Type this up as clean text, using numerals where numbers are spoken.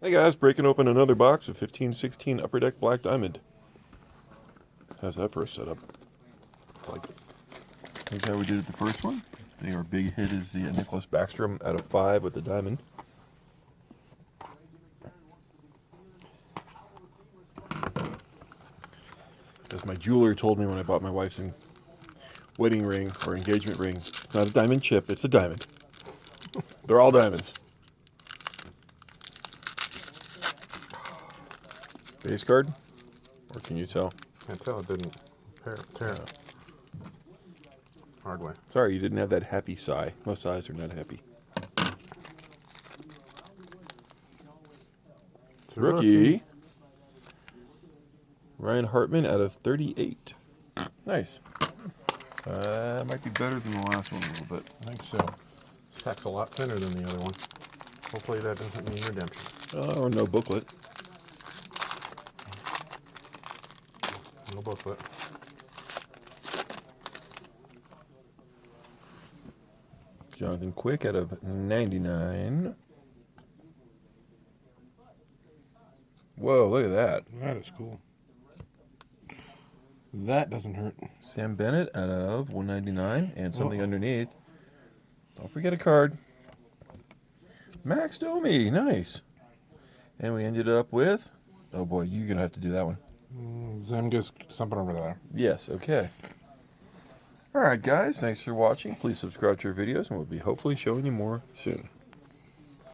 Hey guys, breaking open another box of 1516 Upper Deck Black Diamond. How's that for a setup? Like it. Here's how we did it the first one. I think our big hit is the Nicholas Backstrom out of 5 with the diamond. As my jeweler told me when I bought my wife's wedding ring or engagement ring, it's not a diamond chip, it's a diamond. They're all diamonds. Base card? Or can you tell? Can't tell, it didn't tear. Hard way. Sorry, you didn't have that happy sigh. Most sighs are not happy. Rookie. Ryan Hartman out of 38. Nice. Might be better than the last one a little bit. I think so. This pack's a lot thinner than the other one. Hopefully that doesn't mean redemption. Or no booklet. No booklet. Jonathan Quick out of 99. Whoa, look at that. That is cool. That doesn't hurt. Sam Bennett out of 199 and something underneath. Don't forget a card. Max Domi, nice. And we ended up with, oh boy, you're going to have to do that one. Zemgus, something over there. Yes, okay. All right, guys, thanks for watching. Please subscribe to our videos, and we'll be hopefully showing you more soon.